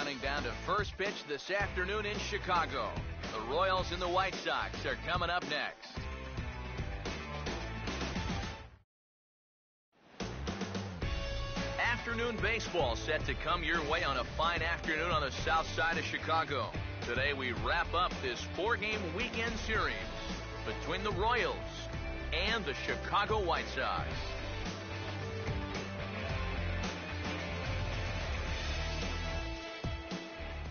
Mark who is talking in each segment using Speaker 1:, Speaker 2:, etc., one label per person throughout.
Speaker 1: counting down to first pitch this afternoon in Chicago. The Royals and the White Sox are coming up next. Afternoon baseball set to come your way on a fine afternoon on the south side of Chicago. Today we wrap up this 4-game weekend series between the Royals and the Chicago White Sox.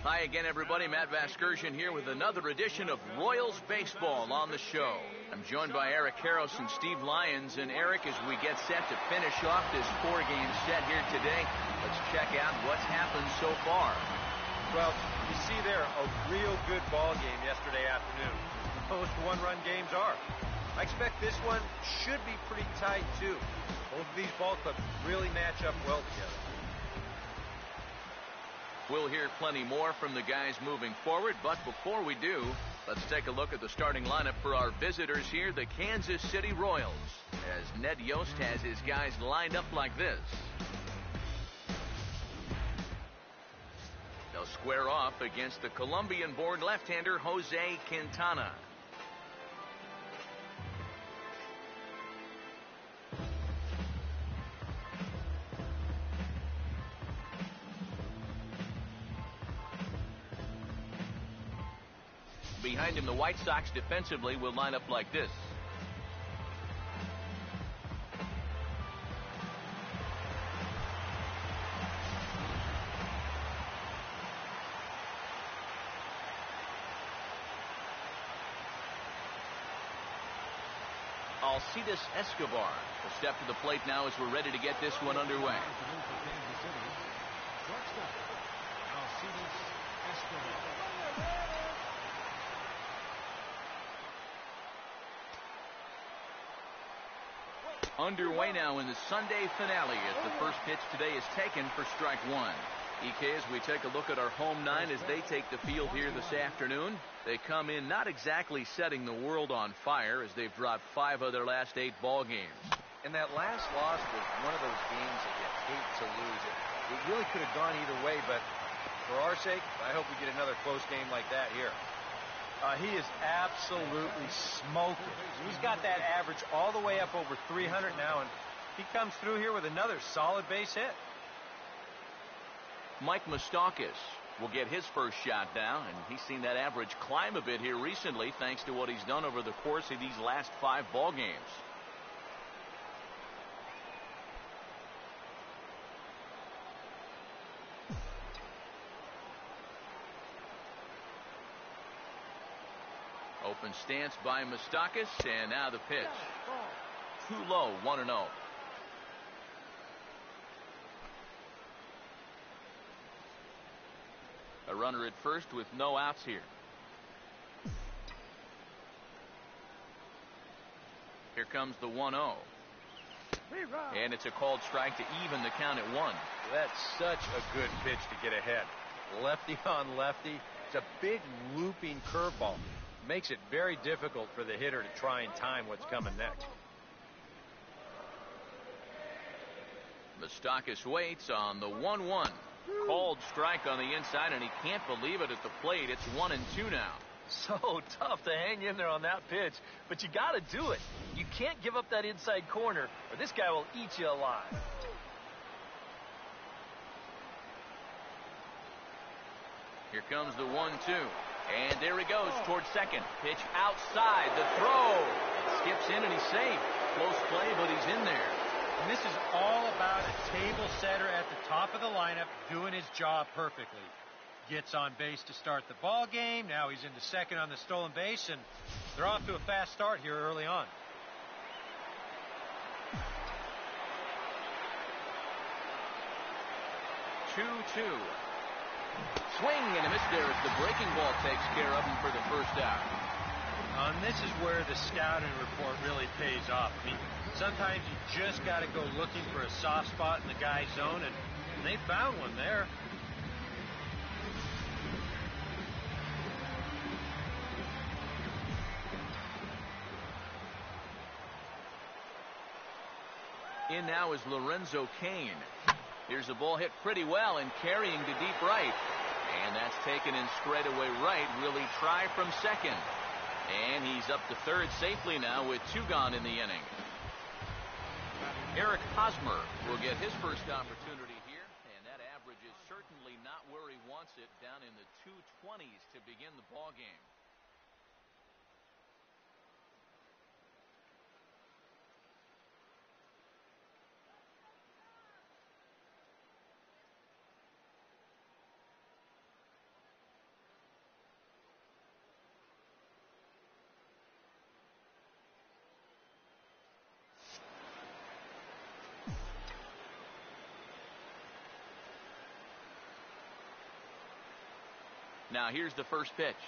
Speaker 1: Hi again, everybody. Matt Vasgersian here with another edition of Royals Baseball on the show. I'm joined by Eric Karros and Steve Lyons. And Eric, as we get set to finish off this 4-game set here today, let's check out what's happened so far.
Speaker 2: Well, you see there a real good ball game yesterday afternoon. Most one-run games are. I expect this one should be pretty tight, too. Both of these ball clubs really match up well together.
Speaker 1: We'll hear plenty more from the guys moving forward, but before we do, let's take a look at the starting lineup for our visitors here, the Kansas City Royals, as Ned Yost has his guys lined up like this. They'll square off against the Colombian-born left-hander Jose Quintana. Behind him, the White Sox defensively will line up like this. Alcides Escobar will step to the plate now as we're ready to get this one underway.
Speaker 3: Shortstop, Alcides Escobar.
Speaker 1: Underway now in the Sunday finale as the first pitch today is taken for strike one. EK, as we take a look at our home nine as they take the field here this afternoon, they come in not exactly setting the world on fire as they've dropped 5 of their last 8 ball games.
Speaker 2: And that last loss was one of those games that you hate to lose. It really could have gone either way, but for our sake, I hope we get another close game like that here. He is absolutely smoking. He's got that average all the way up over 300 now, and he comes through here with another solid base hit.
Speaker 1: Mike Mustakas will get his first shot down, and he's seen that average climb a bit here recently thanks to what he's done over the course of these last 5 ball games. Open stance by Mustakas, and now the pitch. Too low, 1-0. A runner at first with no outs here. Here comes the 1-0. And it's a called strike to even the count at 1.
Speaker 2: That's such a good pitch to get ahead. Lefty on lefty. It's a big looping curveball. Makes it very difficult for the hitter to try and time what's coming next.
Speaker 1: Mustakas waits on the 1-1. Called strike on the inside, and he can't believe it at the plate. It's 1-2 now.
Speaker 4: So tough to hang in there on that pitch, but you got to do it. You can't give up that inside corner, or this guy will eat you alive.
Speaker 1: Here comes the 1-2. And there he goes towards second. Pitch outside. The throw. Skips in and he's safe. Close play, but he's in there.
Speaker 5: And this is all about a table setter at the top of the lineup doing his job perfectly. Gets on base to start the ball game. Now he's into second on the stolen base, and they're off to a fast start here early on.
Speaker 1: Swing and a miss there as the breaking ball takes care of him for the first out.
Speaker 5: And this is where the scouting report really pays off. I mean, sometimes you just got to go looking for a soft spot in the guy's zone, and they found one there.
Speaker 1: In now is Lorenzo Cain. Here's the ball hit pretty well and carrying to deep right. And that's taken in straightaway right. Will he try from second? And he's up to third safely now with 2 gone in the inning. Eric Hosmer will get his first opportunity here, and that average is certainly not where he wants it, down in the 220s to begin the ball game. Now here's the first pitch.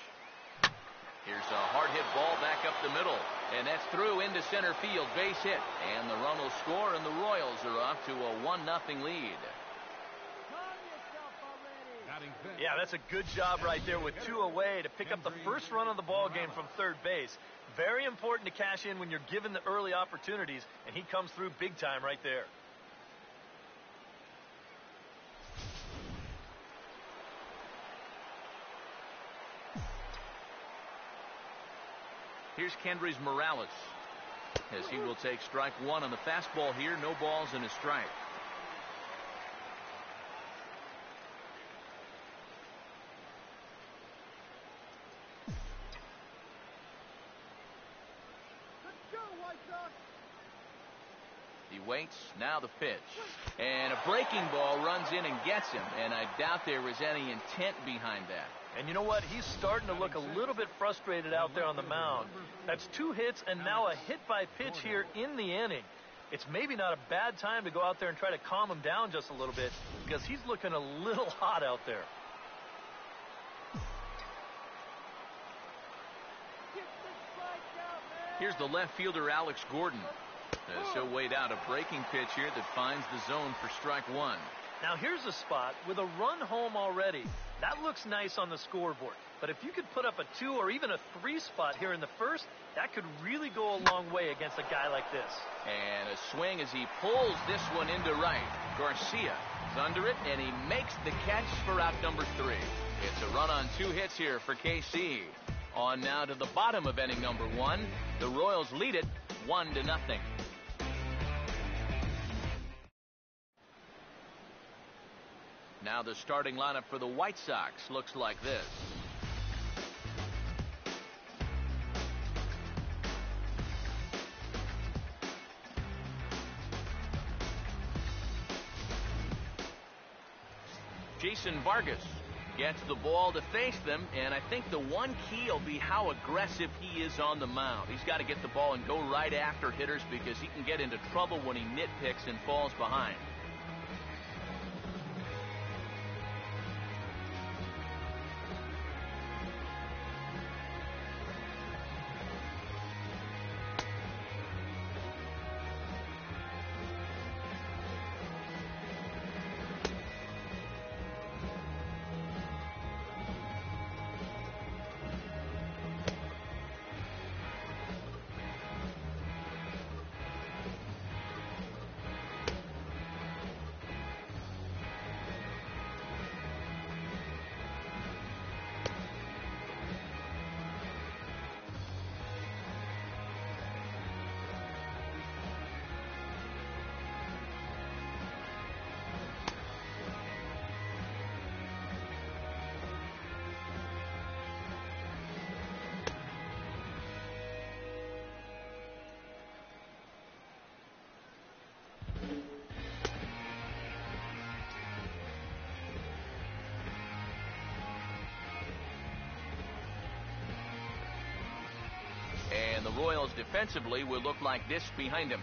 Speaker 1: Here's a hard hit ball back up the middle, and that's through into center field, base hit, and the run will score, and the Royals are off to a 1-0 lead.
Speaker 4: Yeah, that's a good job right there with 2 away to pick up the first run of the ball game from third base. Very important to cash in when you're given the early opportunities, and he comes through big time right there.
Speaker 1: Here's Kendrys Morales, as he will take strike 1 on the fastball here. No balls and a strike.
Speaker 3: Let's go, White Sox.
Speaker 1: He waits. Now the pitch. And a breaking ball runs in and gets him. And I doubt there was any intent behind that.
Speaker 4: And you know what? He's starting to look a little bit frustrated out there on the mound. That's 2 hits and now a hit by pitch here in the inning. It's maybe not a bad time to go out there and try to calm him down just a little bit, because he's looking a little hot out there.
Speaker 1: Here's the left fielder, Alex Gordon. He'll wait out a breaking pitch here that finds the zone for strike 1.
Speaker 4: Now here's a spot with a run home already. That looks nice on the scoreboard. But if you could put up a 2 or even a 3 spot here in the first, that could really go a long way against a guy like this.
Speaker 1: And a swing as he pulls this one into right. Garcia is under it, and he makes the catch for out number 3. It's a run on 2 hits here for KC. On now to the bottom of inning number 1. The Royals lead it 1-0. Now the starting lineup for the White Sox looks like this. Jason Vargas gets the ball to face them, and I think the one key will be how aggressive he is on the mound. He's got to get the ball and go right after hitters, because he can get into trouble when he nitpicks and falls behind. And the Royals defensively will look like this behind him.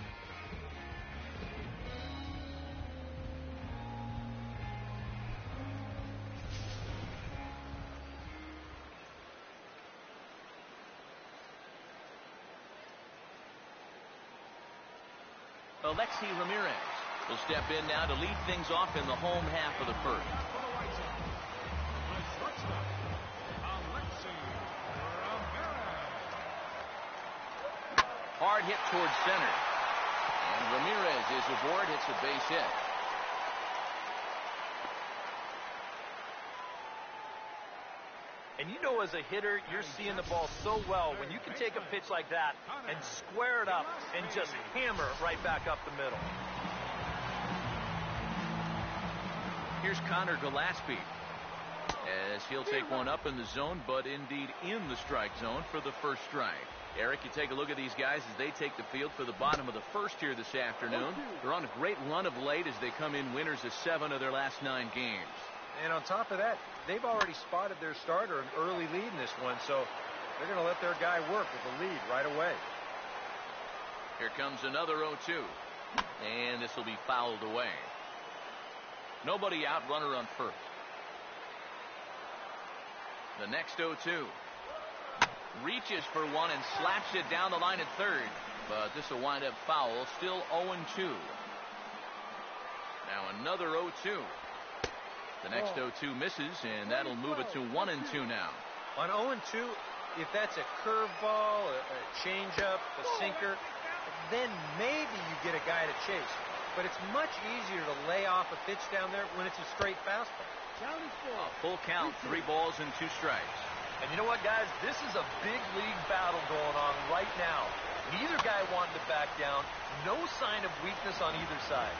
Speaker 1: Alexi Ramirez will step in now to lead things off in the home half of the first. Hard hit towards center. And Ramirez is aboard, hits a base hit.
Speaker 4: And you know, as a hitter, you're seeing the ball so well when you can take a pitch like that and square it up and just hammer it right back up the middle.
Speaker 1: Here's Connor Gillespie as he'll take one up in the zone, but indeed in the strike zone for the first strike. Eric, you take a look at these guys as they take the field for the bottom of the first here this afternoon. They're on a great run of late as they come in winners of 7 of their last 9 games.
Speaker 2: And on top of that, they've already spotted their starter an early lead in this one, so they're going to let their guy work with the lead right away.
Speaker 1: Here comes another 0-2, and this will be fouled away. Nobody out, runner on first. The next 0-2. Reaches for one and slaps it down the line at third, but this will wind up foul. Still 0-2. Now another 0-2. The next 0-2 misses, and that'll move it to 1-2 now.
Speaker 2: On 0-2, if that's a curveball, a changeup, a sinker, then maybe you get a guy to chase. But it's much easier to lay off a pitch down there when it's a straight fastball.
Speaker 1: A full count, 3 balls and 2 strikes.
Speaker 4: And you know what, guys? This is a big league battle going on right now. Neither guy wanting to back down. No sign of weakness on either side.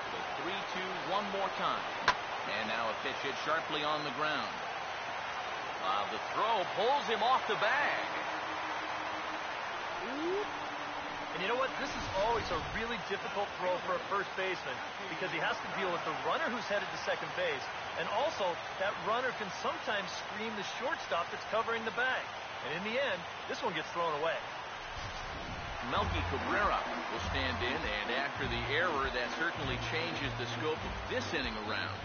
Speaker 1: The 3-2 one more time. And now a pitch hit sharply on the ground. The throw pulls him off the bag.
Speaker 4: And you know what? This is always a really difficult throw for a first baseman because he has to deal with the runner who's headed to second base. And also, that runner can sometimes scream the shortstop that's covering the bag. And in the end, this one gets thrown away.
Speaker 1: Melky Cabrera will stand in, and after the error, that certainly changes the scope of this inning around.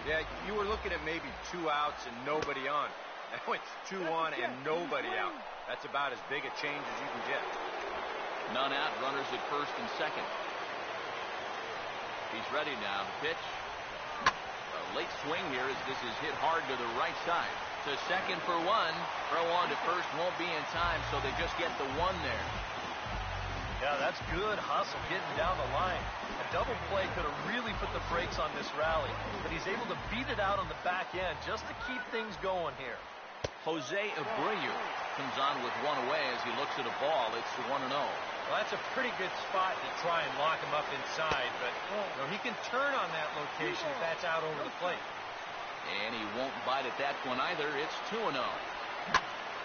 Speaker 2: Yeah, you were looking at maybe 2 outs and nobody on. Now it's 2 on and nobody out. That's about as big a change as you can get.
Speaker 1: None out, runners at first and second. He's ready now. The pitch. A late swing here as this is hit hard to the right side. To second for one. Throw on to first won't be in time, so they just get the 1 there.
Speaker 4: Yeah, that's good hustle getting down the line. A double play could have really put the brakes on this rally, but he's able to beat it out on the back end just to keep things going here.
Speaker 1: Jose Abreu comes on with 1 away as he looks at a ball. It's 1-0.
Speaker 5: Well, that's a pretty good spot to try and lock him up inside, but he can turn on that location if that's out over the plate.
Speaker 1: And he won't bite at that one either. It's 2-0.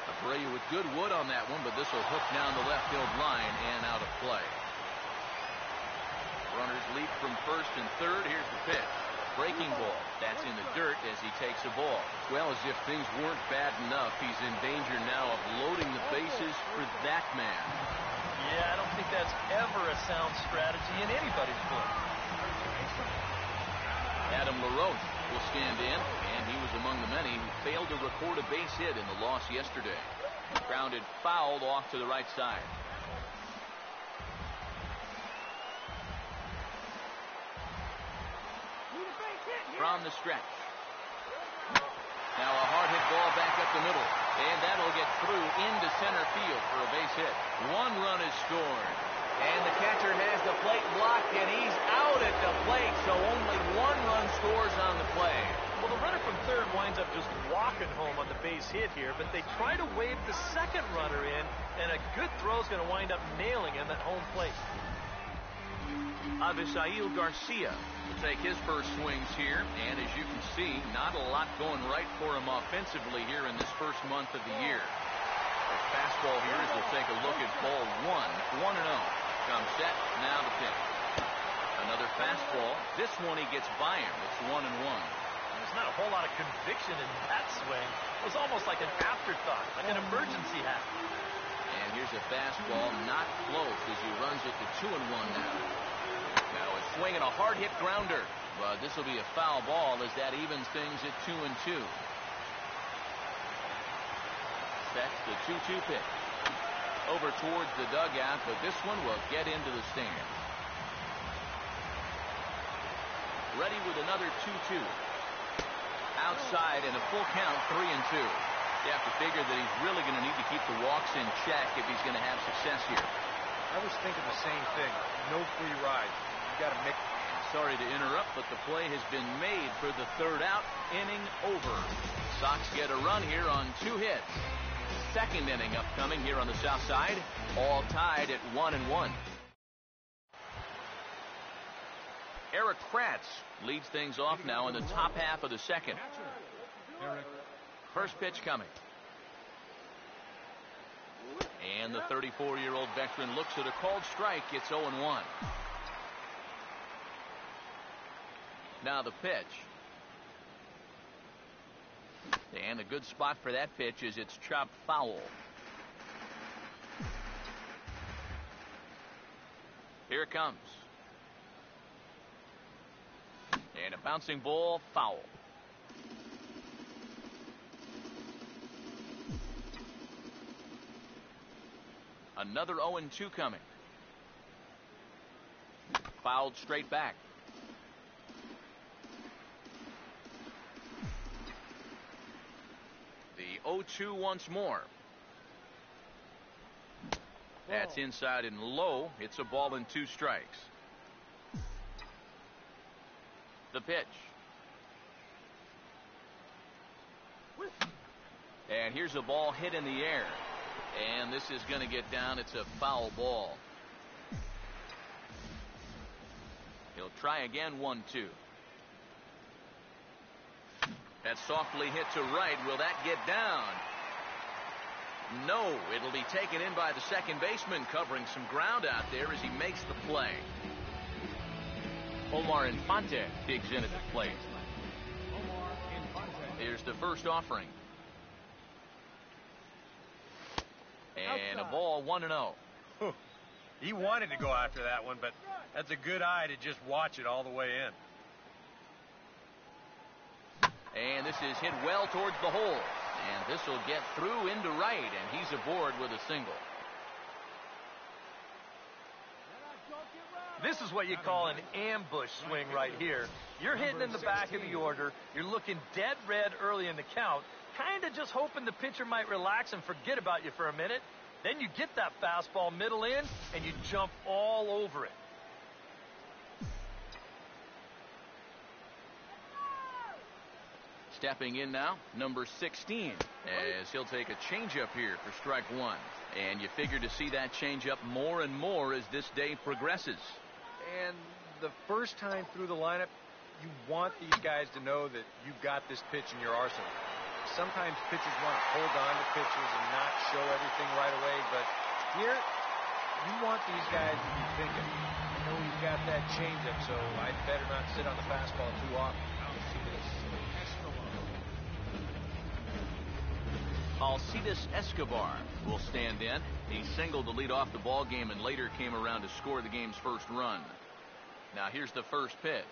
Speaker 1: Abreu with good wood on that one, but this will hook down the left field line and out of play. Runners leap from first and third. Here's the pitch. Breaking ball. That's in the dirt as he takes a ball. Well, as if things weren't bad enough, he's in danger now of loading the bases for that man.
Speaker 4: Yeah, I don't think that's ever a sound strategy in anybody's book.
Speaker 1: Adam LaRoche will stand in, and he was among the many who failed to record a base hit in the loss yesterday. Grounded fouled off to the right side. From the stretch. Now a hard hit ball back up the middle, and that'll get through into center field for a base hit. 1 run is scored, and the catcher has the plate blocked, and he's out at the plate, so only 1 run scores on the play.
Speaker 4: Well, the runner from third winds up just walking home on the base hit here, but they try to wave the second runner in, and a good throw is going to wind up nailing him at home plate.
Speaker 1: Avisail Garcia will take his first swings here, and as you can see, not a lot going right for him offensively here in this first month of the year. The fastball here as we'll take a look at ball 1, 1-0. Comes set, now the pitch. Another fastball. This one he gets by him. It's 1-1.
Speaker 4: There's not a whole lot of conviction in that swing. It was almost like an afterthought, like an emergency hack.
Speaker 1: And here's a fastball, not close as he runs it to 2-1 now. Now a swing and a hard hit grounder, but this will be a foul ball as that evens things at 2-2. That's the 2-2 pitch. Over towards the dugout, but this one will get into the stands. Ready with another 2-2. Outside and a full count, 3-2. You have to figure that he's really going to need to keep the walks in check if he's going to have success here.
Speaker 2: I was thinking the same thing. No free ride. You got to make
Speaker 1: Sorry to interrupt, but the play has been made for the third out. Inning over. Sox get a run here on 2 hits. Second inning upcoming here on the south side. All tied at 1-1. Eric Kratz leads things off now in the top half of the second. First pitch coming. And the 34-year-old veteran looks at a called strike. It's 0-1. Now the pitch. And a good spot for that pitch is it's chopped foul. Here it comes. And a bouncing ball, foul. Another 0-2 coming. Fouled straight back. The 0-2 once more. That's inside and low. It's a ball and 2 strikes. The pitch. And here's a ball hit in the air. And this is going to get down. It's a foul ball. He'll try again. 1-2. That's softly hit to right. Will that get down? No. It'll be taken in by the second baseman, covering some ground out there as he makes the play. Omar Infante digs in at the plate. Here's the first offering. And a ball, 1-0.
Speaker 5: He wanted to go after that one, but that's a good eye to just watch it all the way in.
Speaker 1: And this is hit well towards the hole. And this will get through into right, and he's aboard with a single.
Speaker 4: This is what you call an ambush swing right here. You're hitting in the back of the order. You're looking dead red early in the count, kind of just hoping the pitcher might relax and forget about you for a minute. Then you get that fastball middle in, and you jump all over it.
Speaker 1: Stepping in now, number 16, as he'll take a changeup here for strike 1. And you figure to see that changeup more and more as this day progresses.
Speaker 2: And the first time through the lineup, you want these guys to know that you've got this pitch in your arsenal. Sometimes pitchers want to hold on to pitches and not show everything right away, but here, you want these guys to be thinking, I know he's got that changeup, so I'd better not sit on the fastball too often.
Speaker 1: Alcides Escobar will stand in. He singled to lead off the ball game and later came around to score the game's first run. Now here's the first pitch.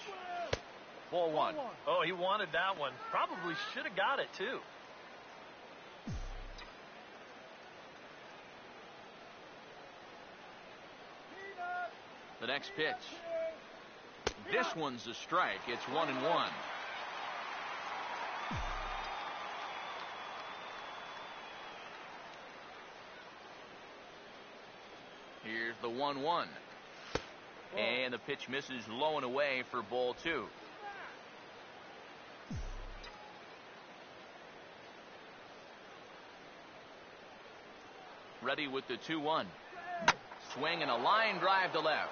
Speaker 1: Ball 1.
Speaker 4: Oh, he wanted that one. Probably should have got it, too.
Speaker 1: The next pitch. This one's a strike. It's 1-1. Here's the 1-1. And the pitch misses low and away for ball 2. Ready with the 2-1. Swing and a line drive to left.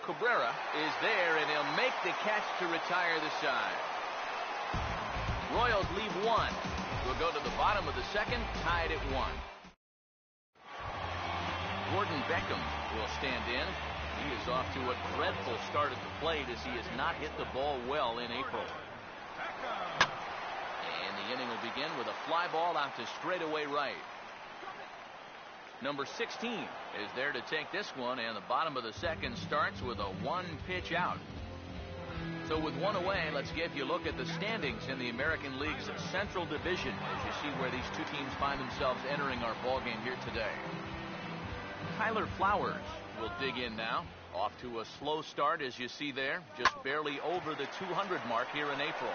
Speaker 1: Cabrera is there, and he'll make the catch to retire the side. Royals leave 1. We'll go to the bottom of the second, tied at 1. Gordon Beckham will stand in. He is off to a dreadful start at the plate as he has not hit the ball well in April. And the inning will begin with a fly ball out to straightaway right. Number 16 is there to take this one, and the bottom of the second starts with a 1-pitch out. So with 1 away, let's give you a look at the standings in the American League's Central Division as you see where these two teams find themselves entering our ball game here today. Tyler Flowers will dig in now. Off to a slow start, as you see there, just barely over the 200 mark here in April.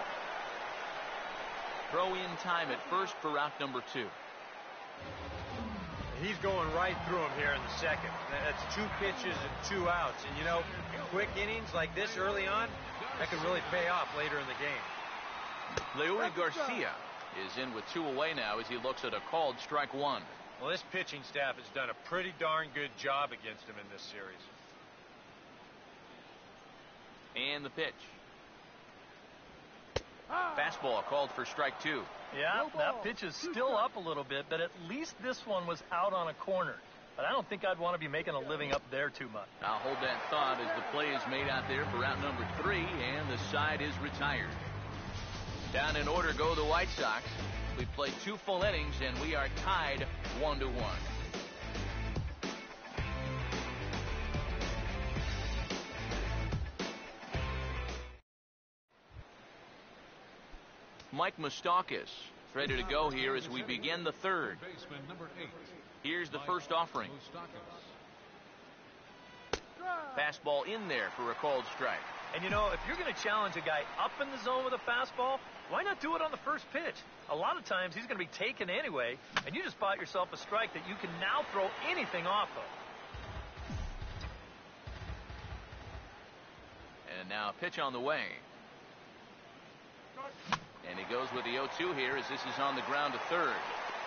Speaker 1: Throw in time at first for route number 2.
Speaker 5: He's going right through him here in the second. That's 2 pitches and 2 outs. And, you know, quick innings like this early on, that could really pay off later in the game.
Speaker 1: Leury Garcia is in with 2 away now as he looks at a called strike 1.
Speaker 5: Well, this pitching staff has done a pretty darn good job against him in this series.
Speaker 1: And the pitch. Fastball called for strike 2.
Speaker 4: Yeah, that pitch is still up a little bit, but at least this one was out on a corner. But I don't think I'd want to be making a living up there too much.
Speaker 1: I'll hold that thought as the play is made out there for out number 3, and the side is retired. Down in order go the White Sox. We played 2 full innings, and we are tied 1-1. Mike Mustakas ready to go here as we begin the 3rd. Here's the first offering. Fastball in there for a called strike.
Speaker 4: And, you know, if you're going to challenge a guy up in the zone with a fastball, why not do it on the first pitch? A lot of times he's going to be taken anyway, and you just bought yourself a strike that you can now throw anything off of.
Speaker 1: And now a pitch on the way. And he goes with the 0-2 here as this is on the ground to 3rd.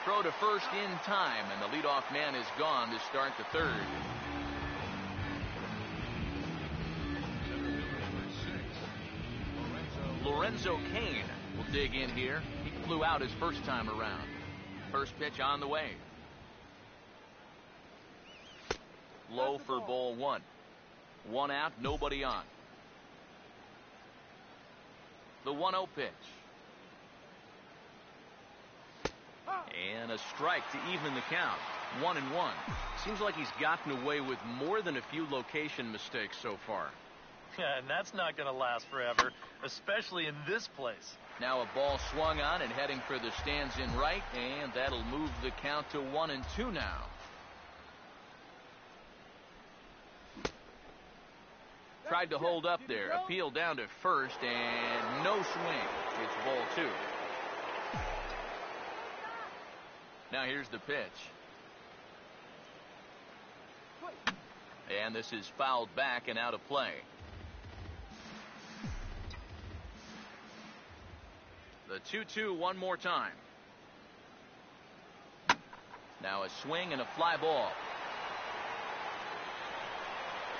Speaker 1: Throw to first in time, and the leadoff man is gone to start the 3rd. Lorenzo Cain will dig in here. He flew out his first time around. First pitch on the way. Low for ball 1. 1 out, nobody on. The 1-0 pitch. And a strike to even the count. 1-1. Seems like he's gotten away with more than a few location mistakes so far.
Speaker 4: Yeah, and that's not going to last forever, especially in this place.
Speaker 1: Now a ball swung on and heading for the stands in right, and that'll move the count to 1-2 now. Tried to hold up there. Appeal down to first, and no swing. It's ball 2. Now here's the pitch. And this is fouled back and out of play. The 2-2 one more time. Now a swing and a fly ball.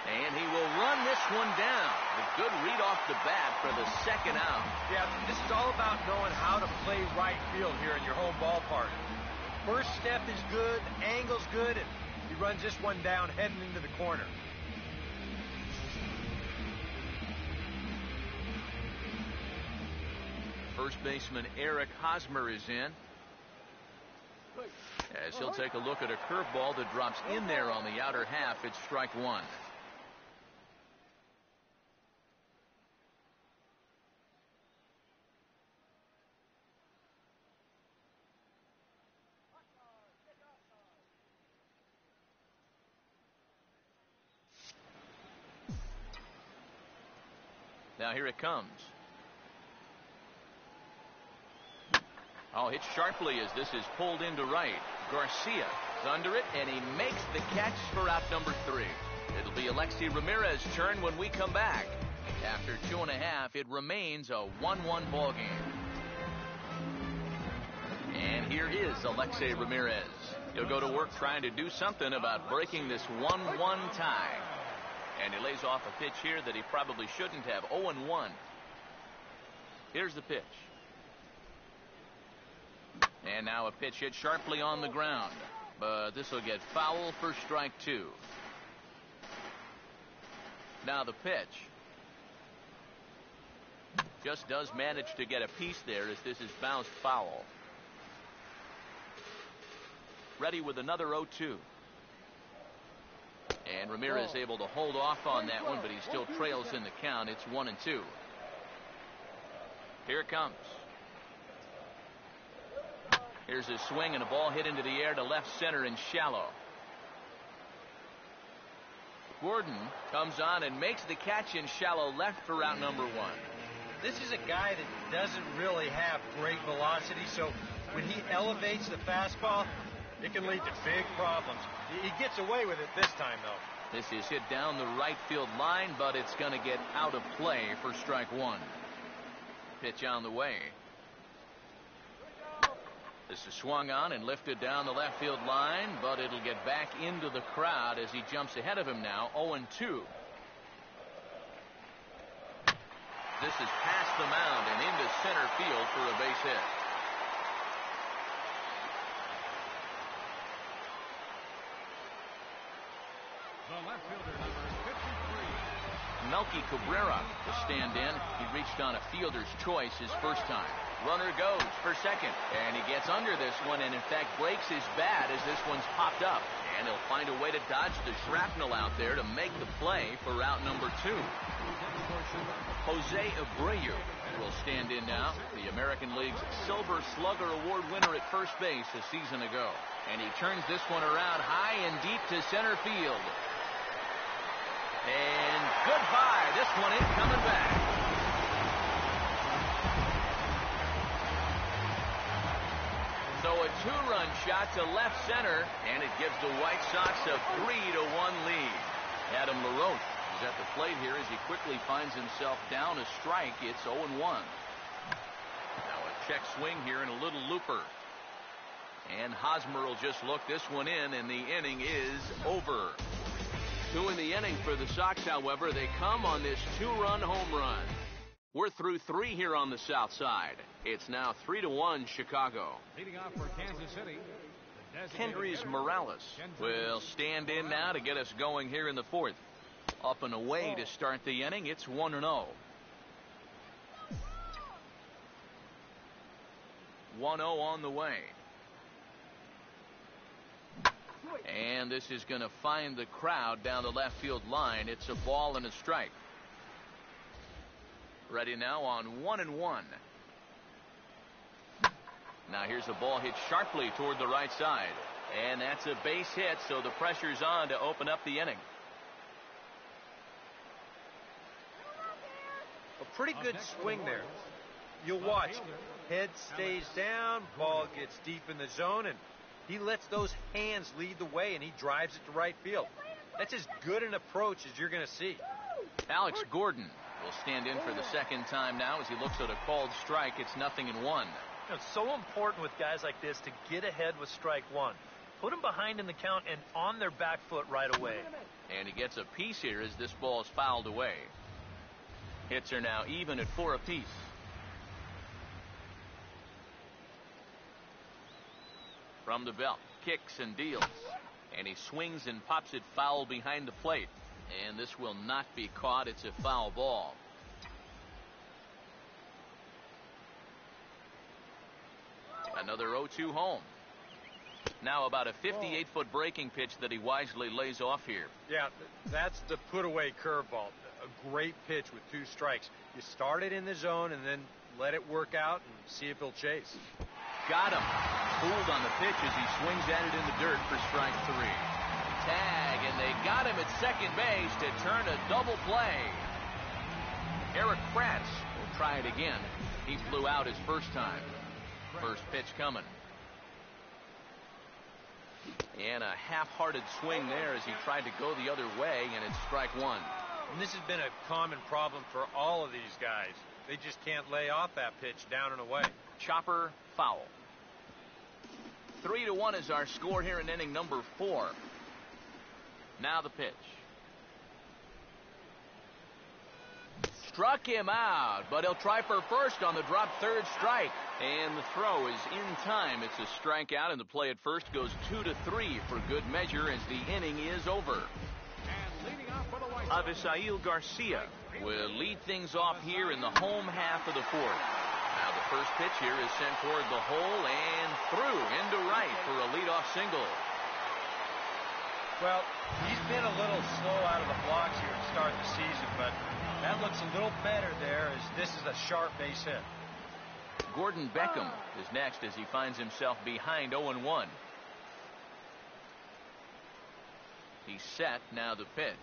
Speaker 1: And he will run this one down. A good read off the bat for the 2nd out.
Speaker 5: Yeah, this is all about knowing how to play right field here in your home ballpark. First step is good, angle's good, and he runs this one down heading into the corner.
Speaker 1: First baseman Eric Hosmer is in. As he'll take a look at a curveball that drops in there on the outer half. It's strike 1. Now here it comes. Oh, hit sharply as this is pulled into right. Garcia is under it, and he makes the catch for out number 3. It'll be Alexei Ramirez's turn when we come back. After 2.5, it remains a 1-1 ball game. And here is Alexei Ramirez. He'll go to work trying to do something about breaking this 1-1 tie. And he lays off a pitch here that he probably shouldn't have. 0-1. Here's the pitch. And now a pitch hit sharply on the ground. But this will get foul for strike 2. Now the pitch. Just does manage to get a piece there as this is bounced foul. Ready with another 0-2. And Ramirez able to hold off on that one, but he still trails in the count. It's 1-2. Here it comes. Here's a swing and a ball hit into the air to left center and shallow. Gordon comes on and makes the catch in shallow left for out number 1.
Speaker 5: This is a guy that doesn't really have great velocity, so when he elevates the fastball, It can lead to big problems. He gets away with it this time, though.
Speaker 1: This is hit down the right field line, but it's going to get out of play for strike one. Pitch on the way. This is swung on and lifted down the left field line, but it'll get back into the crowd as he jumps ahead of him now, 0-2. This is past the mound and into center field for a base hit.
Speaker 3: The left fielder, number 53.
Speaker 1: Melky Cabrera will stand in. He reached on a fielder's choice his first time. Runner goes for second, and he gets under this one and in fact breaks his bat as this one's popped up. And he'll find a way to dodge the shrapnel out there to make the play for out number 2. Jose Abreu will stand in now, the American League's Silver Slugger Award winner at first base a season ago. And he turns this one around high and deep to center field. And goodbye. This one ain't coming back. So a 2-run shot to left center, and it gives the White Sox a 3-1 lead. Adam LaRoche is at the plate here as he quickly finds himself down a strike. It's 0-1. Now a check swing here and a little looper. And Hosmer will just look this one in, and the inning is over. 2 in the inning for the Sox, however. They come on this 2-run home run. We're through 3 here on the south side. It's now 3-1 Chicago.
Speaker 3: Leading off for Kansas City.
Speaker 1: Kendrys Morales will stand in now to get us going here in the 4th. Up and away to start the inning. It's 1-0. 1-0 on the way. And this is going to find the crowd down the left field line. It's a ball and a strike. Ready now on 1-1. Now here's a ball hit sharply toward the right side. And that's a base hit, so the pressure's on to open up the inning.
Speaker 5: A pretty good swing there. You'll watch. Head stays down, ball gets deep in the zone, and he lets those hands lead the way, and he drives it to right field. That's as good an approach as you're going to see.
Speaker 1: Alex Gordon will stand in for the second time now as he looks at a called strike. It's 0-1.
Speaker 4: You know, it's so important with guys like this to get ahead with strike one. Put them behind in the count and on their back foot right away.
Speaker 1: And he gets a piece here as this ball is fouled away. Hits are now even at 4 apiece. From the belt, kicks and deals. And he swings and pops it foul behind the plate. And this will not be caught. It's a foul ball. Another 0-2 home. Now about a 58-foot breaking pitch that he wisely lays off here.
Speaker 5: Yeah, that's the put-away curveball. A great pitch with 2 strikes. You start it in the zone and then let it work out and see if he'll chase.
Speaker 1: Got him. Fooled on the pitch as he swings at it in the dirt for strike 3. Tag, and they got him at second base to turn a double play. Eric Kratz will try it again. He flew out his first time. First pitch coming. And a half-hearted swing there as he tried to go the other way, and it's strike 1.
Speaker 5: And this has been a common problem for all of these guys. They just can't lay off that pitch down and away.
Speaker 1: Chopper foul. 3-1 is our score here in inning number 4. Now the pitch. Struck him out, but he'll try for first on the drop third strike. And the throw is in time. It's a strikeout, and the play at first goes 2-3 for good measure as the inning is over.
Speaker 3: And leading off for the White Sox.
Speaker 1: Avisail Garcia will lead things off here in the home half of the 4th. Now the first pitch here is sent toward the hole and through into right for a leadoff single.
Speaker 5: Well, he's been a little slow out of the blocks here to start the season, but that looks a little better there as this is a sharp base hit.
Speaker 1: Gordon Beckham is next as he finds himself behind 0-1. He's set. Now the pitch.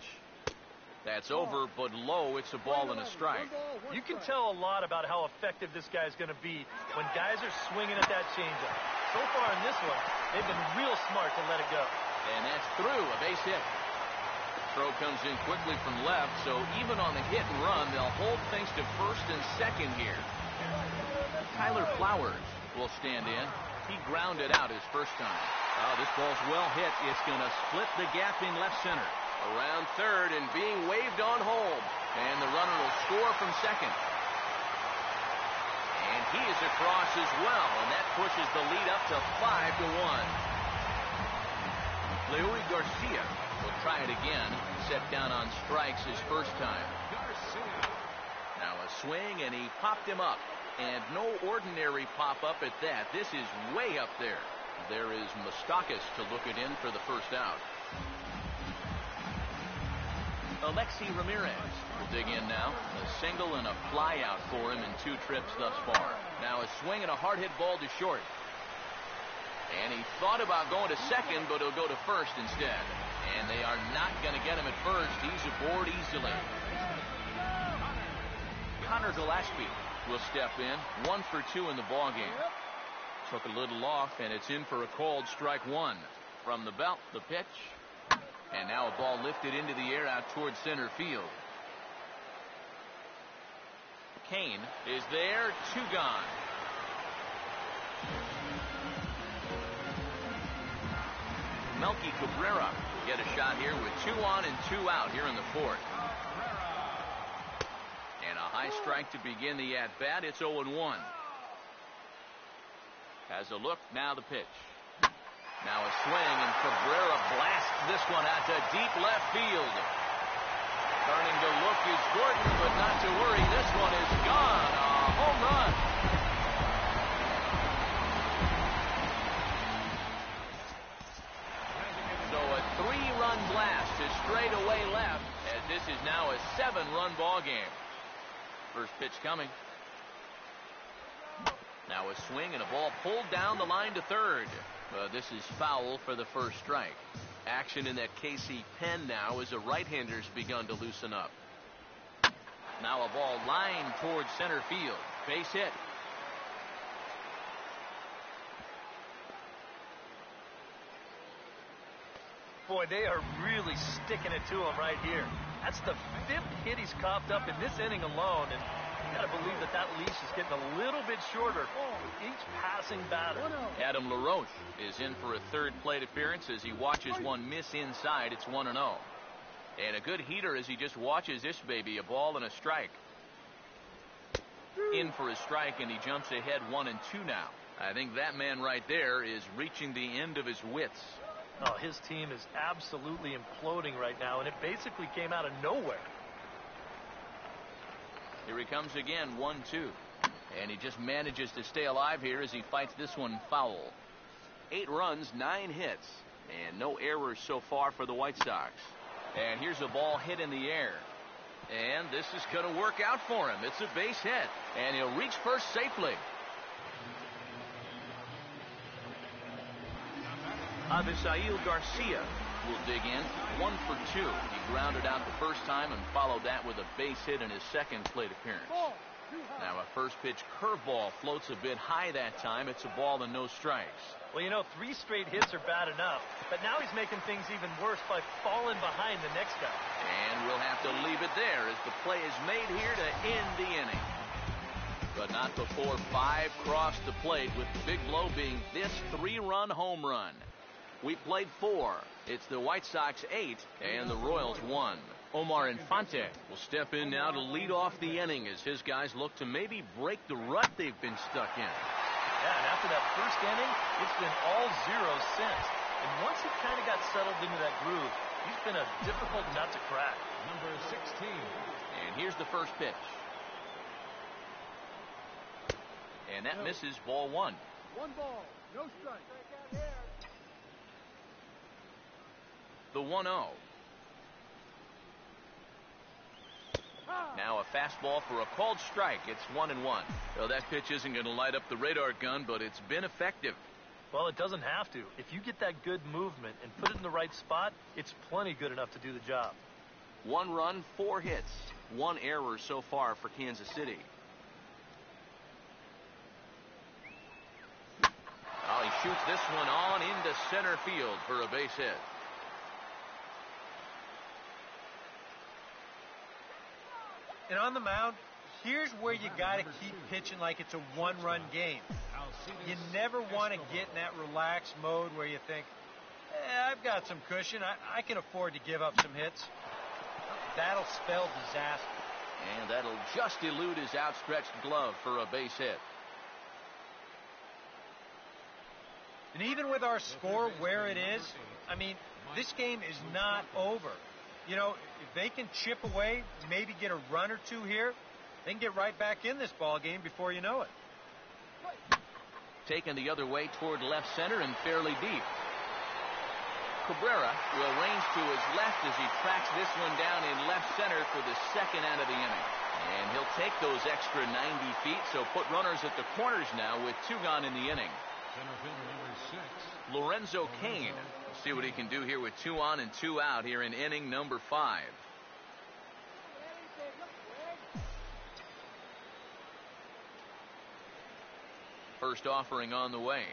Speaker 1: That's over, but low. It's a ball and a strike.
Speaker 4: You can tell a lot about how effective this guy's going to be when guys are swinging at that changeup. So far in this one, they've been real smart to let it go.
Speaker 1: And that's through, a base hit. Throw comes in quickly from left, so even on the hit and run, they'll hold things to first and second here. Tyler Flowers will stand in. He grounded out his first time. Oh, this ball's well hit. It's going to split the gap in left center. Around third and being waved on home. And the runner will score from second. And he is across as well, and that pushes the lead up to 5-1. Leury Garcia will try it again. Set down on strikes his first time. Now a swing, and he popped him up. And no ordinary pop-up at that. This is way up there. There is Mustakas to look it in for the first out. Alexi Ramirez will dig in now. A single and a fly out for him in 2 trips thus far. Now a swing and a hard hit ball to short. And he thought about going to second, but he'll go to first instead. And they are not going to get him at first. He's aboard easily. Connor Gillespie will step in. 1 for 2 in the ball game. Took a little off, and it's in for a called strike 1. From the belt, the pitch. And now a ball lifted into the air out towards center field. Kane is there. 2 gone. Melky Cabrera will get a shot here with 2 on and 2 out here in the 4th. And a high strike to begin the at-bat. It's 0-1. Has a look. Now the pitch. Now a swing, and Cabrera blasts this one out to deep left field. Turning to look is Gordon, but not to worry. This one is gone. A home run. So a 3-run blast to straightaway left, as this is now a 7-run ball game. First pitch coming. Now a swing and a ball pulled down the line to third. This is foul for the first strike. Action in that KC pen now as the right-hander's begun to loosen up. Now a ball lined towards center field. Base hit.
Speaker 4: Boy, they are really sticking it to him right here. That's the 5th hit he's coughed up in this inning alone, and you got to believe that that leash is getting a little bit shorter with each passing batter.
Speaker 1: Adam LaRoche is in for a 3rd plate appearance as he watches one miss inside. It's 1-0. And a good heater as he just watches this baby. A ball and a strike. In for a strike, and he jumps ahead 1-2 now. I think that man right there is reaching the end of his wits.
Speaker 4: Oh, his team is absolutely imploding right now, and it basically came out of nowhere.
Speaker 1: Here he comes again, 1-2. And he just manages to stay alive here as he fights this one foul. 8 runs, 9 hits, and no errors so far for the White Sox. And here's a ball hit in the air. And this is going to work out for him. It's a base hit, and he'll reach first safely. Avisail Garcia will dig in. 1 for 2. He grounded out the first time and followed that with a base hit in his 2nd plate appearance. Now a first pitch curveball floats a bit high that time. It's a ball and no strikes.
Speaker 4: Well, you know, 3 straight hits are bad enough, but now he's making things even worse by falling behind the next guy.
Speaker 1: And we'll have to leave it there as the play is made here to end the inning. But not before 5 crossed the plate, with the big blow being this 3-run home run. We played 4. It's the White Sox 8 and the Royals 1. Omar Infante will step in now to lead off the inning as his guys look to maybe break the rut they've been stuck in.
Speaker 4: Yeah, and after that first inning, it's been all zeros since. And once he kind of got settled into that groove, he's been a difficult nut to crack.
Speaker 3: Number 16.
Speaker 1: And here's the first pitch. And that misses, ball 1.
Speaker 3: 1 ball, no strike.
Speaker 1: The 1-0. Now a fastball for a called strike. It's 1-1. Well, that pitch isn't going to light up the radar gun, but it's been effective.
Speaker 4: Well, it doesn't have to. If you get that good movement and put it in the right spot, it's plenty good enough to do the job.
Speaker 1: 1 run, 4 hits, 1 error so far for Kansas City. Oh, he shoots this one on into center field for a base hit.
Speaker 5: And on the mound, here's where you got to keep pitching like it's a 1-run game. You never want to get in that relaxed mode where you think, I've got some cushion. I can afford to give up some hits. That'll spell disaster.
Speaker 1: And that'll just elude his outstretched glove for a base hit.
Speaker 5: And even with our score where it is, I mean, this game is not over. You know, if they can chip away, maybe get a run or two here, they can get right back in this ball game before you know it.
Speaker 1: Taken the other way toward left center and fairly deep. Cabrera will range to his left as he tracks this one down in left center for the second out of the inning. And he'll take those extra 90 feet, so put runners at the corners now with 2 gone in the inning.
Speaker 3: Center fielder number 6.
Speaker 1: Lorenzo Cain. We'll see what he can do here with 2 on and 2 out here in inning number 5. First offering on the way.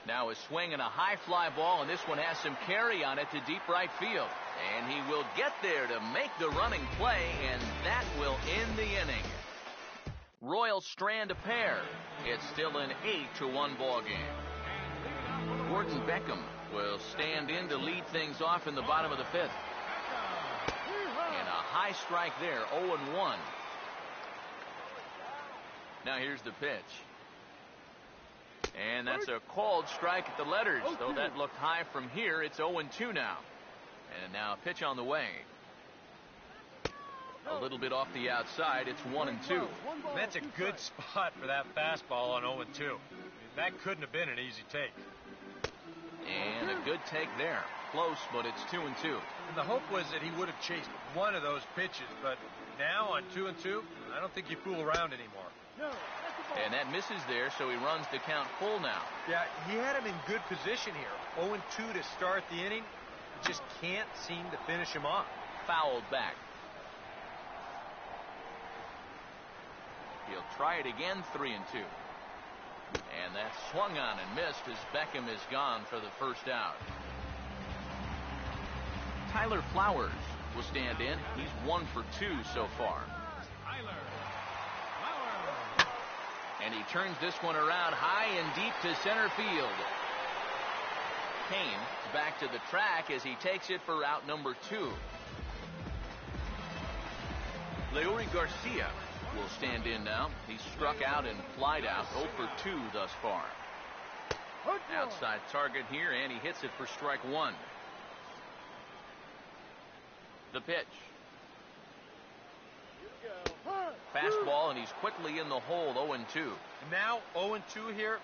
Speaker 1: Now a swing and a high fly ball, and this one has some carry on it to deep right field. And he will get there to make the running play, and that will end the inning. Royals strand a pair. It's still an 8-1 ball game. Gordon Beckham will stand in to lead things off in the bottom of the 5th. And a high strike there, 0-1. Now here's the pitch. And that's a called strike at the letters. Though that looked high from here, it's 0-2 now. And now a pitch on the way. A little bit off the outside, it's 1-2.
Speaker 5: That's a good spot for that fastball on 0-2. That couldn't have been an easy take.
Speaker 1: And a good take there. Close, but it's 2-2.
Speaker 5: And the hope was that he would have chased one of those pitches, but now on 2-2, I don't think you fool around anymore.
Speaker 1: And that misses there, so he runs the count full now.
Speaker 5: Yeah, he had him in good position here. 0-2 to start the inning. Just can't seem to finish him off.
Speaker 1: Fouled back. He'll try it again, 3-2. And that's swung on and missed as Beckham is gone for the first out. Tyler Flowers will stand in. He's 1 for 2 so far. And he turns this one around high and deep to center field. Cain back to the track as he takes it for out number 2. Leury Garcia will stand in now. He's struck out and flied out, 0 for 2 thus far. Outside target here, and he hits it for strike 1. The pitch. Fastball, and he's quickly in the hole, 0-2.
Speaker 5: Now 0-2 here.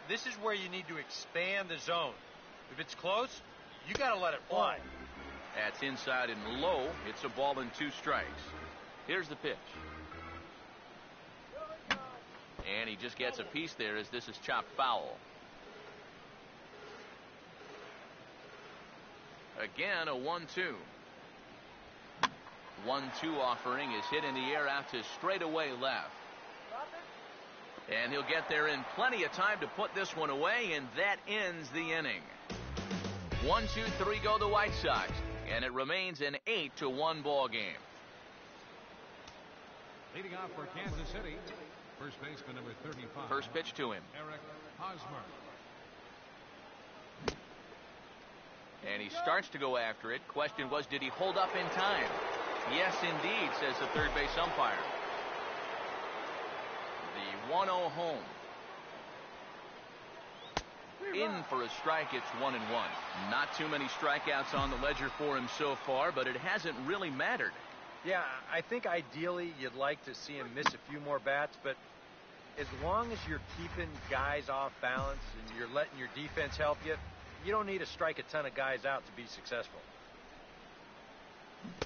Speaker 5: This is where you need to expand the zone. If it's close, you got to let it fly.
Speaker 1: That's inside and low. It's a ball and 2 strikes. Here's the pitch. And he just gets a piece there as this is chopped foul. Again, a 1-2. 1-2 offering is hit in the air out to straightaway left. And he'll get there in plenty of time to put this one away, and that ends the inning. 1-2-3 go the White Sox, and it remains an 8-1 ball game.
Speaker 3: Leading off for Kansas City, first baseman number 35.
Speaker 1: First pitch to him.
Speaker 3: Eric Hosmer.
Speaker 1: And he starts to go after it. Question was, did he hold up in time? Yes, indeed, says the third base umpire. The 1-0 home. In for a strike, it's 1-1. Not too many strikeouts on the ledger for him so far, but it hasn't really mattered.
Speaker 5: Yeah, I think ideally you'd like to see him miss a few more bats, but as long as you're keeping guys off balance and you're letting your defense help you, you don't need to strike a ton of guys out to be successful.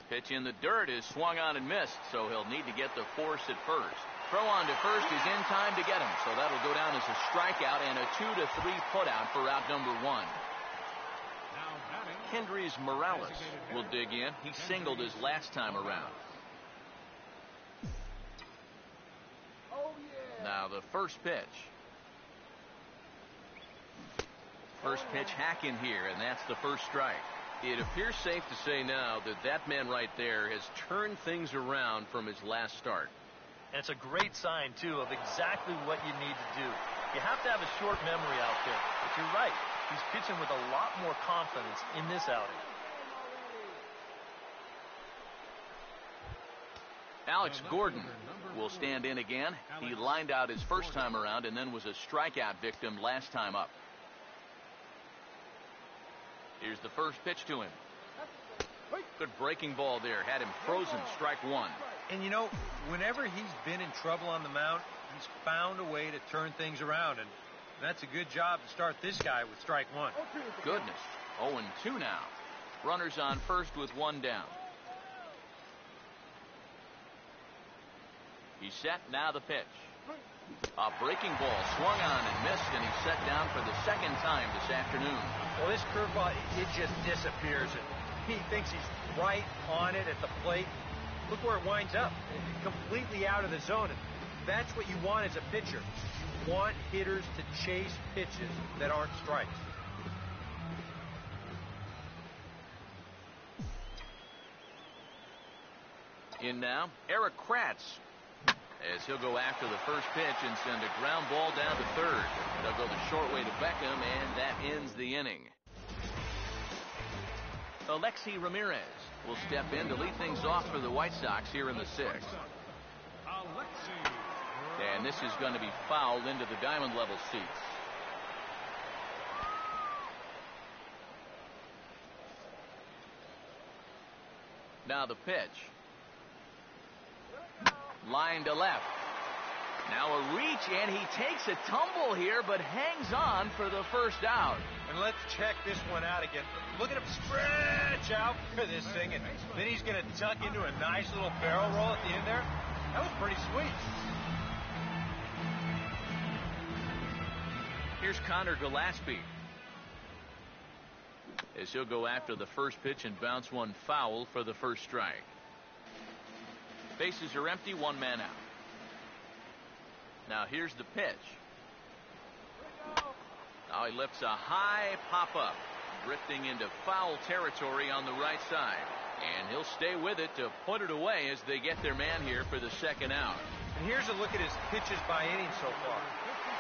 Speaker 1: Pitch in the dirt is swung on and missed, so he'll need to get the force at first. Throw on to first is in time to get him, so that'll go down as a strikeout and a 2-3 putout for out number 1.
Speaker 3: Now batting,
Speaker 1: Hendrys Morales will dig in. He singled his last time around. Now the first pitch. First pitch hack in here, and that's the first strike. It appears safe to say now that that man right there has turned things around from his last start.
Speaker 4: And it's a great sign, too, of exactly what you need to do. You have to have a short memory out there. But you're right. He's pitching with a lot more confidence in this outing.
Speaker 1: Alex Gordon will stand in again. He lined out his first time around and then was a strikeout victim last time up. Here's the first pitch to him. Good breaking ball there. Had him frozen. Strike one.
Speaker 5: And, you know, whenever he's been in trouble on the mound, he's found a way to turn things around. And that's a good job to start this guy with strike one.
Speaker 1: Goodness. 0-2 now. Runners on first with one down. He's set. Now the pitch. A breaking ball swung on and missed, and he's set down for the second time this afternoon.
Speaker 5: Well, this curveball, it just disappears. And he thinks he's right on it at the plate. Look where it winds up. Completely out of the zone. And that's what you want as a pitcher. You want hitters to chase pitches that aren't strikes.
Speaker 1: In now, Eric Kratz, as he'll go after the first pitch and send a ground ball down to third. They'll go the short way to Beckham, and that ends the inning. Alexi Ramirez will step in to lead things off for the White Sox here in the sixth. And this is going to be fouled into the diamond level seats. Now the pitch. Line to left. Now a reach, and he takes a tumble here, but hangs on for the first out.
Speaker 5: And let's check this one out again. Look at him stretch out for this thing, and then he's going to tuck into a nice little barrel roll at the end there. That was pretty sweet.
Speaker 1: Here's Connor Gillespie, as he'll go after the first pitch and bounce one foul for the first strike. Bases are empty, one man out. Now here's the pitch. Now he lifts a high pop-up, drifting into foul territory on the right side. And he'll stay with it to put it away as they get their man here for the second out.
Speaker 5: And here's a look at his pitches by inning so far.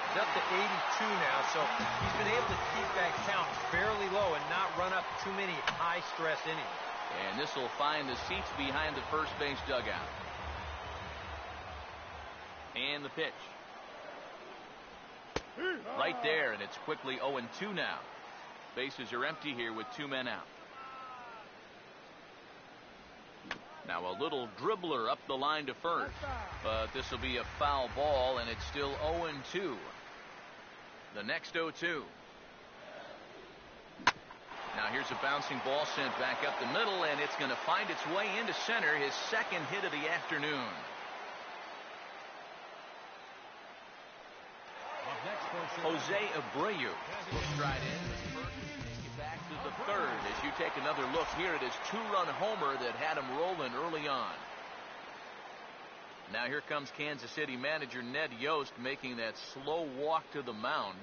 Speaker 5: He's up to 82 now, so he's been able to keep that count fairly low and not run up too many high-stress innings.
Speaker 1: And this will find the seats behind the first base dugout. And the pitch. Right there, and it's quickly 0-2 now. Bases are empty here with two men out. Now a little dribbler up the line to first. But this will be a foul ball, and it's still 0-2. The next 0-2. Now here's a bouncing ball sent back up the middle, and it's going to find its way into center, his second hit of the afternoon. Jose Abreu will stride in first and take it back to the third as you take another look here at his two-run homer that had him rolling early on. Now here comes Kansas City manager Ned Yost making that slow walk to the mound.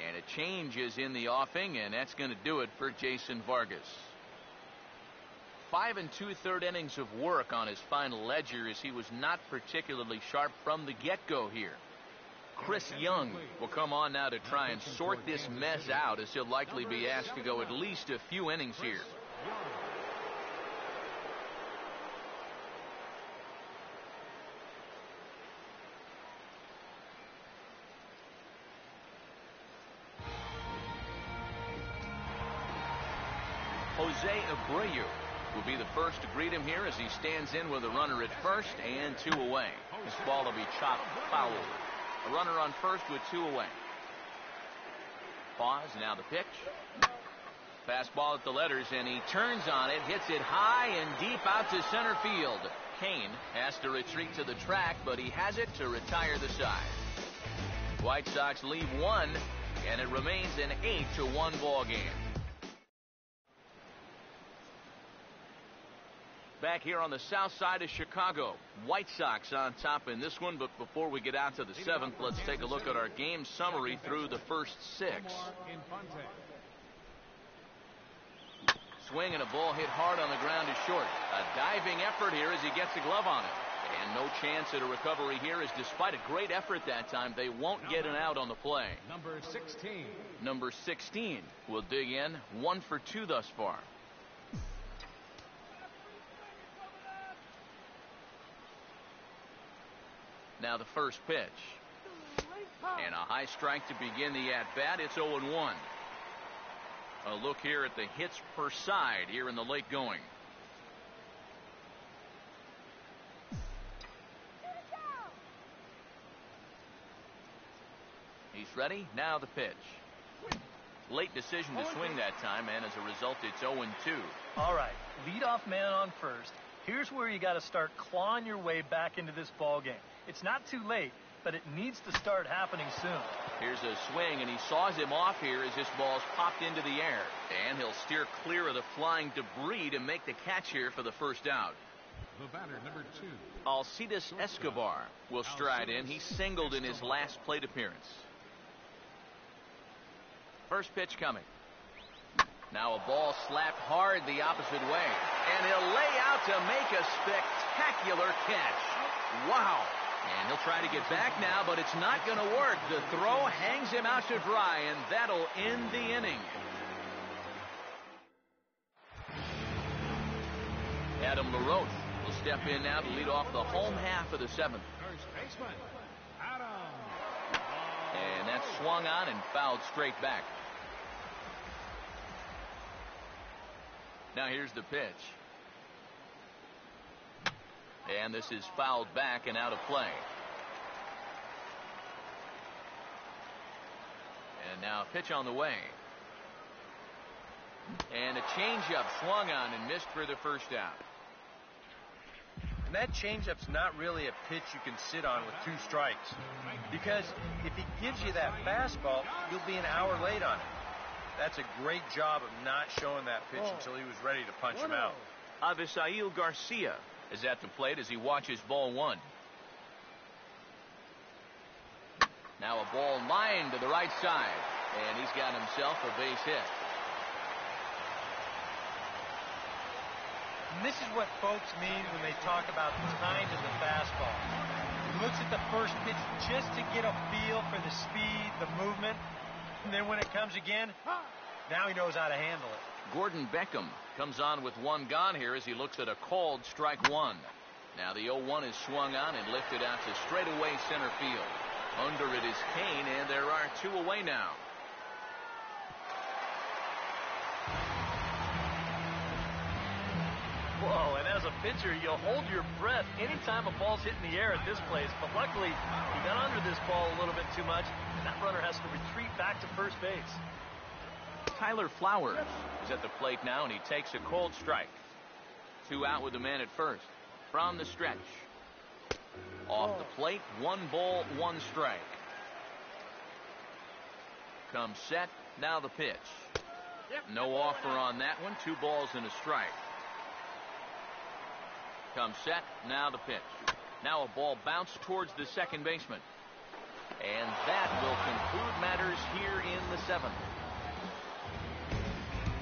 Speaker 1: And a change is in the offing, and that's going to do it for Jason Vargas. 5 2/3 innings of work on his final ledger as he was not particularly sharp from the get-go here. Chris Young will come on now to try and sort this mess out, as he'll likely be asked to go at least a few innings here. Jose Abreu will be the first to greet him here as he stands in with a runner at first and two away. This ball will be chopped foul. A runner on first with two away. Pause, now the pitch. Fastball at the letters, and he turns on it, hits it high and deep out to center field. Kane has to retreat to the track, but he has it to retire the side. White Sox leave one, and it remains an 8-1 ball game. Back here on the south side of Chicago, White Sox on top in this one. But before we get out to the seventh, let's take a look at our game summary through the first six. Swing and a ball hit hard on the ground is short. A diving effort here as he gets a glove on it. And no chance at a recovery here, as despite a great effort that time, they won't get an out on the play.
Speaker 3: Number 16.
Speaker 1: Number 16 will dig in. 1 for 2 thus far. Now the first pitch. And a high strike to begin the at-bat. It's 0-1. A look here at the hits per side here in the late going. He's ready. Now the pitch. Late decision to swing that time, and as a result, it's 0-2.
Speaker 4: All right, leadoff man on first. Here's where you got to start clawing your way back into this ball game. It's not too late, but it needs to start happening soon.
Speaker 1: Here's a swing, and he saws him off here as this ball's popped into the air. And he'll steer clear of the flying debris to make the catch here for the first out.
Speaker 3: The batter, number 2.
Speaker 1: Alcides Escobar will stride in. He singled in his last plate appearance. First pitch coming. Now a ball slapped hard the opposite way. And he'll lay out to make a spectacular catch. Wow. And he'll try to get back now, but it's not going to work. The throw hangs him out to dry, and that'll end the inning. Adam LaRoche will step in now to lead off the home half of the seventh.
Speaker 3: First baseman, Adam.
Speaker 1: And that's swung on and fouled straight back. Now here's the pitch. And this is fouled back and out of play. And now a pitch on the way. And a changeup swung on and missed for the first out.
Speaker 2: And that changeup's not really a pitch you can sit on with 2 strikes. Because if he gives you that fastball, you'll be an hour late on it. That's a great job of not showing that pitch until he was ready to punch him out.
Speaker 1: Avisail Garcia is at the plate as he watches ball 1. Now a ball lined to the right side, and he's got himself a base hit.
Speaker 5: And this is what folks mean when they talk about the time of the fastball. He looks at the first pitch just to get a feel for the speed, the movement, and then when it comes again, now he knows how to handle it.
Speaker 1: Gordon Beckham comes on with 1 gone here as he looks at a called strike 1. Now the 0-1 is swung on and lifted out to straightaway center field. Under it is Kane, and there are 2 away now.
Speaker 4: Whoa, and as a pitcher, you'll hold your breath anytime a ball's hitting the air at this place. But luckily, he got under this ball a little bit too much, and that runner has to retreat back to first base.
Speaker 1: Tyler Flowers is at the plate now, and he takes a cold strike. 2 out with the man at first. From the stretch. Off the plate, 1 ball, 1 strike. Comes set, now the pitch. No offer on that one, 2 balls and a strike. Comes set, now the pitch. Now a ball bounced towards the second baseman. And that will conclude matters here in the 7th.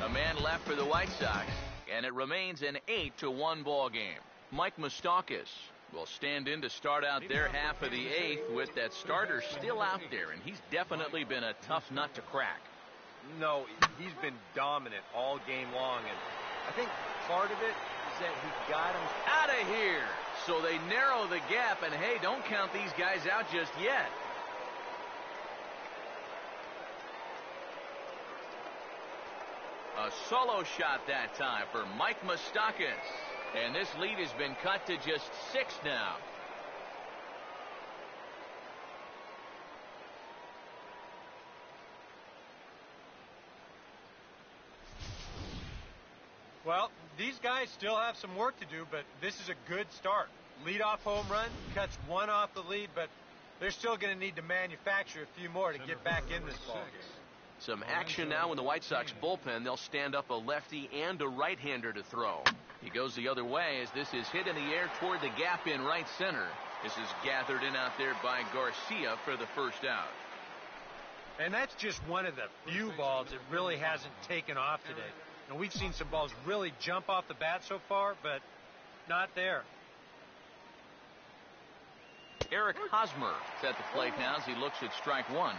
Speaker 1: A man left for the White Sox, and it remains an 8-1 ball game. Mike Mustakas will stand in to start out their half of the 8th with that starter still out there, and he's definitely been a tough nut to crack.
Speaker 2: No, he's been dominant all game long, and I think part of it is that he got him
Speaker 1: out of here. So they narrow the gap, and hey, don't count these guys out just yet. A solo shot that time for Mike Mustakas. And this lead has been cut to just 6 now.
Speaker 5: Well, these guys still have some work to do, but this is a good start. Leadoff home run, cuts 1 off the lead, but they're still going to need to manufacture a few more to get back in this ball game.
Speaker 1: Some action now in the White Sox bullpen. They'll stand up a lefty and a right-hander to throw. He goes the other way as this is hit in the air toward the gap in right center. This is gathered in out there by Garcia for the first out.
Speaker 5: And that's just one of the few balls that really hasn't taken off today. And we've seen some balls really jump off the bat so far, but not there.
Speaker 1: Eric Hosmer is at the plate now as he looks at strike one.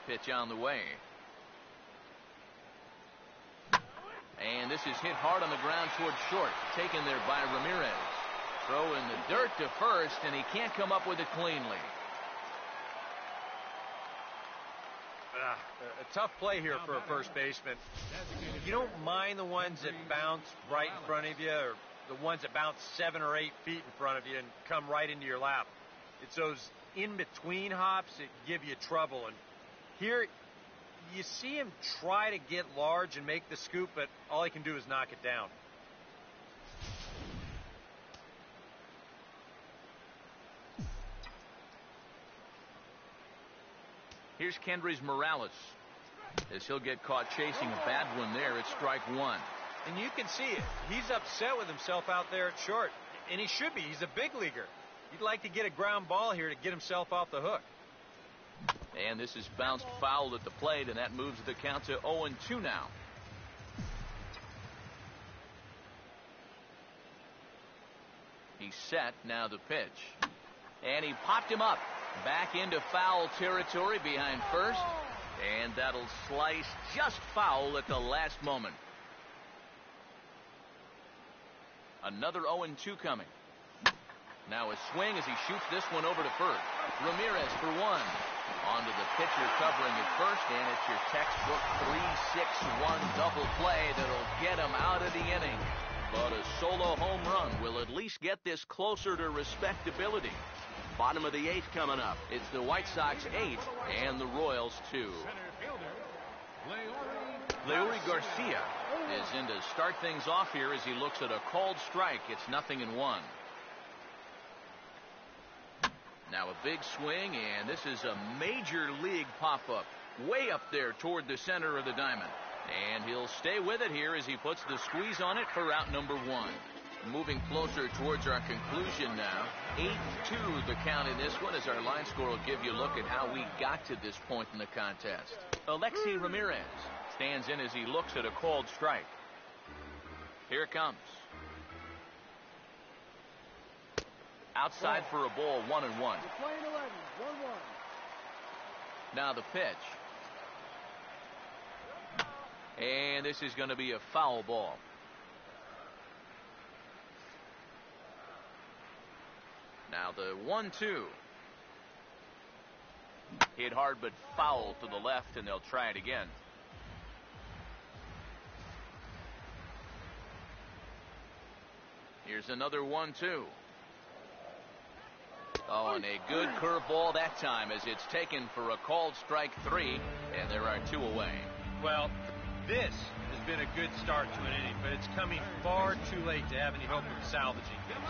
Speaker 1: Pitch on the way. And this is hit hard on the ground towards short. Taken there by Ramirez. Throw in the dirt to first, and he can't come up with it cleanly.
Speaker 5: A tough play here for a first baseman. You don't mind the ones that bounce right in front of you, or the ones that bounce 7 or 8 feet in front of you and come right into your lap. It's those in-between hops that give you trouble. And here, you see him try to get large and make the scoop, but all he can do is knock it down.
Speaker 1: Here's Kendrys Morales as he'll get caught chasing a bad one there at strike one.
Speaker 5: And you can see it. He's upset with himself out there at short. And he should be. He's a big leaguer. He'd like to get a ground ball here to get himself off the hook.
Speaker 1: And this is bounced foul at the plate, and that moves the count to 0-2 now. He's set. Now the pitch. And he popped him up. Back into foul territory behind first. And that'll slice just foul at the last moment. Another 0-2 coming. Now a swing as he shoots this one over to first. Ramirez for one. Onto the pitcher covering at first, and it's your textbook 3-6-1 double play that'll get him out of the inning. But a solo home run will at least get this closer to respectability. Bottom of the 8th coming up. It's the White Sox 8 and the Royals 2. Leury Garcia is in to start things off here as he looks at a called strike. It's 0-1. Now a big swing, and this is a major league pop-up. Way up there toward the center of the diamond. And he'll stay with it here as he puts the squeeze on it for out number 1. Moving closer towards our conclusion now. 8-2 the count in this one, as our line score will give you a look at how we got to this point in the contest. Alexi Ramirez stands in as he looks at a called strike. Here it comes. Outside for a ball, 1-1. Now the pitch. And this is going to be a foul ball. Now the 1-2. Hit hard but foul to the left, and they'll try it again. Here's another 1-2. Oh, and a good curveball that time as it's taken for a called strike 3, and there are 2 away.
Speaker 5: Well, this has been a good start to an inning, but it's coming far too late to have any hope of salvaging things.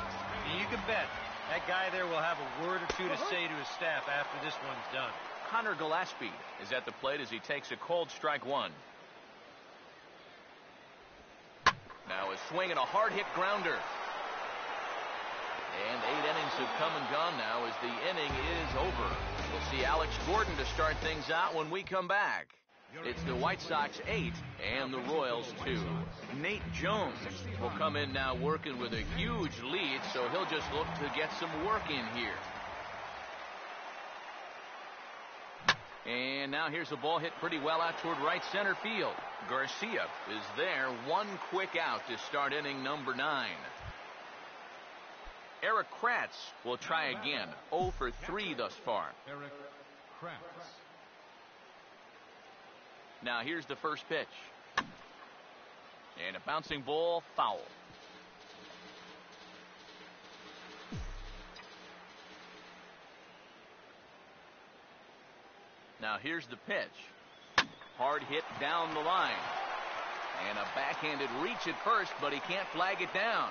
Speaker 5: And you can bet that guy there will have a word or two to say to his staff after this one's done.
Speaker 1: Connor Gillespie is at the plate as he takes a called strike 1. Now a swing and a hard hit grounder. And 8 innings have come and gone now as the inning is over. We'll see Alex Gordon to start things out when we come back. It's the White Sox 8 and the Royals 2. Nate Jones will come in now working with a huge lead, so he'll just look to get some work in here. And now here's a ball hit pretty well out toward right center field. Garcia is there. 1 quick out to start inning number 9. Eric Kratz will try again. 0 for 3 thus far.
Speaker 3: Eric Kratz.
Speaker 1: Now here's the first pitch. And a bouncing ball, foul. Now here's the pitch. Hard hit down the line. And a backhanded reach at first, but he can't flag it down.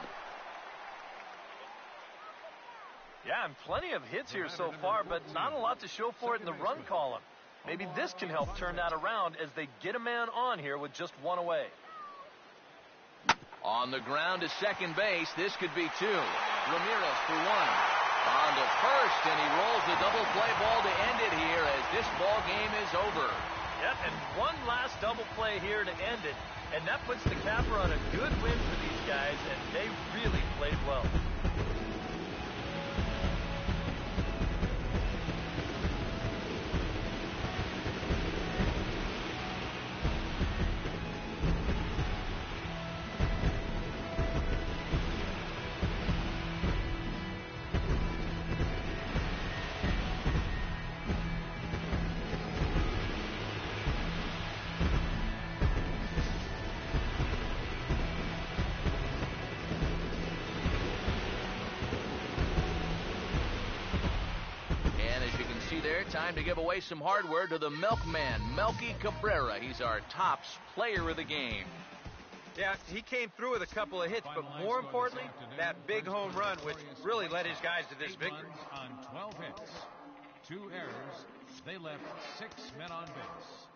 Speaker 4: Yeah, and plenty of hits here so far, but not a lot to show for it in the run column. Maybe this can help turn that around as they get a man on here with just 1 away.
Speaker 1: On the ground to second base. This could be two. Ramirez for one. On to first, and he rolls the double play ball to end it here as this ball game is over.
Speaker 4: Yep, and one last double play here to end it. And that puts the capper on a good win for these guys, and they really played well.
Speaker 1: Time to give away some hardware to the milkman, Melky Cabrera. He's our tops player of the game.
Speaker 2: Yeah, he came through with a couple of hits, but more importantly, that big home run, which really led his guys to this victory.
Speaker 3: On 12 hits, 2 errors, they left 6 men on base.